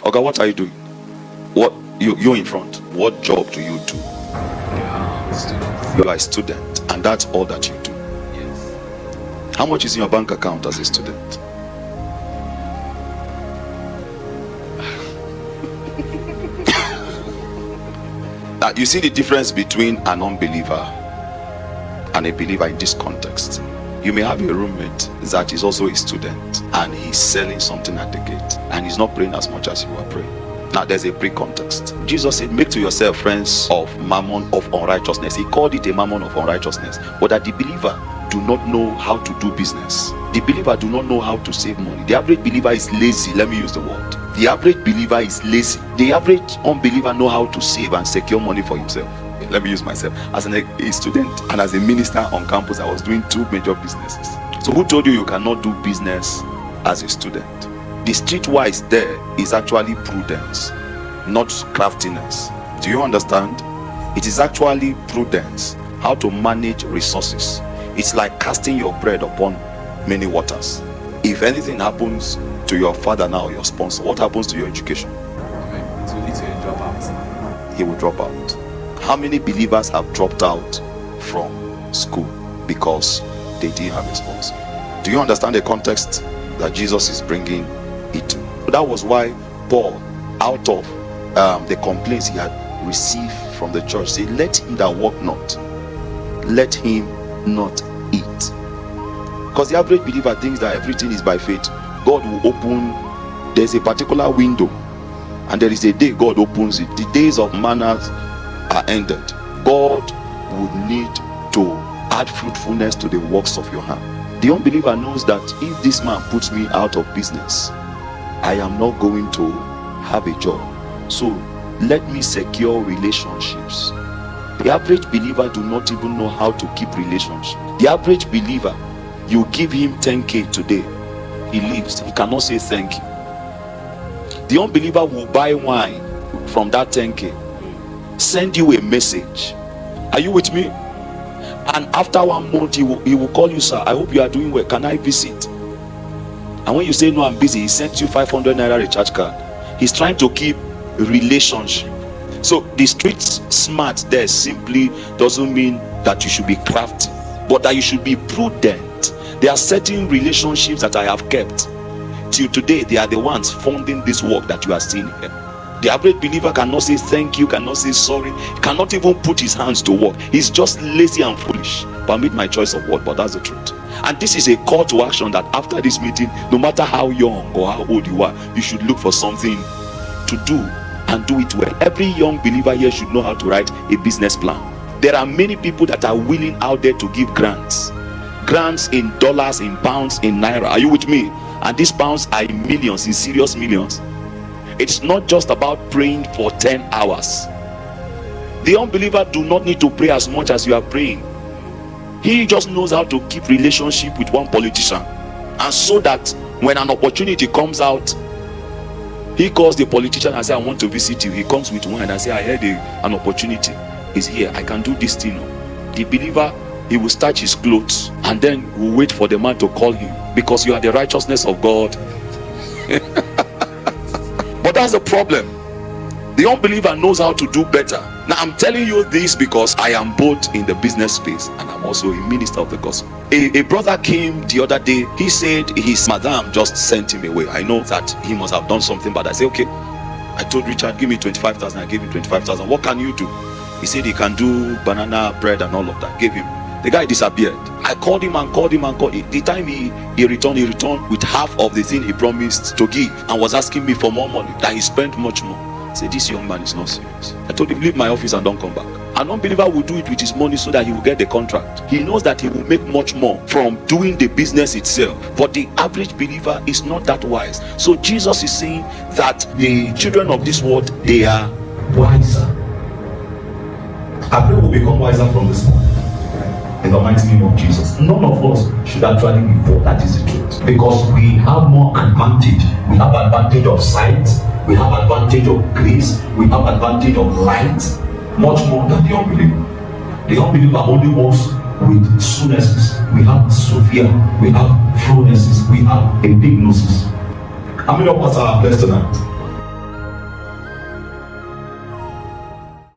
Okay, what are you doing? What you're in front? What job do you do? You are a student, and that's all that you do. Yes. How much is in your bank account as a student? Now, you see the difference between an unbeliever and a believer in this context. You may have a roommate that is also a student and he's selling something at the gate and he's not praying as much as you are praying. Now there's a pre-context. Jesus said, make to yourself friends of mammon of unrighteousness. He called it a mammon of unrighteousness. But that the believer do not know how to do business. The believer do not know how to save money. The average believer is lazy. Let me use the word. The average believer is lazy. The average unbeliever know how to save and secure money for himself. Let me use myself. As a student and as a minister on campus, I was doing two major businesses. So who told you you cannot do business as a student? The streetwise there is actually prudence, not craftiness. Do you understand? It is actually prudence, how to manage resources. It's like casting your bread upon many waters. If anything happens to your father now, your sponsor, what happens to your education? So it's a drop out. He will drop out. How many believers have dropped out from school because they didn't have a sponsor? Do you understand the context that Jesus is bringing it to? That was why Paul, out of the complaints he had received from the church, said, let him that work not, let him not eat. Because the average believer thinks that everything is by faith. God will open, there's a particular window, and there is a day God opens it. The days of manners are ended. God would need to add fruitfulness to the works of your hand. The unbeliever knows that if this man puts me out of business, I am not going to have a job. So let me secure relationships. The average believer do not even know how to keep relationships. The average believer, you give him 10K today, he leaves, he cannot say thank you. The unbeliever will buy wine from that 10K, send you a message. Are you with me? And after 1 month he will call you, sir, I hope you are doing well, can I visit? And when you say no, I'm busy, he sends you 500 naira recharge card. He's trying to keep relationship. So the street smart there simply doesn't mean that you should be crafty, but that you should be prudent. There are certain relationships that I have kept till today. They are the ones funding this work that you are seeing here. The average believer cannot say thank you, cannot say sorry, cannot even put his hands to work. He's just lazy and foolish. Permit my choice of word, but that's the truth. And this is a call to action that after this meeting, no matter how young or how old you are, you should look for something to do and do it well. Every young believer here should know how to write a business plan. There are many people that are willing out there to give grants in dollars, in pounds, in naira. Are you with me? And these pounds are in millions, in serious millions. It's not just about praying for 10 hours. The unbeliever do not need to pray as much as you are praying. He just knows how to keep relationship with one politician, and so that when an opportunity comes out, he calls the politician and says, I want to visit you. He comes with wine and says, I heard an opportunity is here, I can do this thing. The believer, he will starch his clothes and then will wait for the man to call him, because you are the righteousness of God. But that's the problem. The unbeliever knows how to do better. Now I'm telling you this because I am both in the business space and I'm also a minister of the gospel. A brother came the other day. He said his madam just sent him away. I know that he must have done something bad. I said, okay. I told Richard, give me 25,000. I gave him 25,000. What can you do? He said he can do banana bread and all of that. Gave him. The guy disappeared. I called him and called him and called him. The time he returned with half of the thing he promised to give, and was asking me for more money. That he spent much more. I said, this young man is not serious. I told him, leave my office and don't come back. An unbeliever will do it with his money so that he will get the contract. He knows that he will make much more from doing the business itself. But the average believer is not that wise. So Jesus is saying that the children of this world, they are wiser. I pray we'll become wiser from this morning. In the mighty name of Jesus. None of us should actually be poor. That is the truth. Because we have more advantage. We have advantage of sight. We have advantage of grace. We have advantage of light. Much more than the unbeliever. The unbeliever only works with soonesses. We have Sophia. We have fluences. We have epignosis. How many of us are blessed tonight?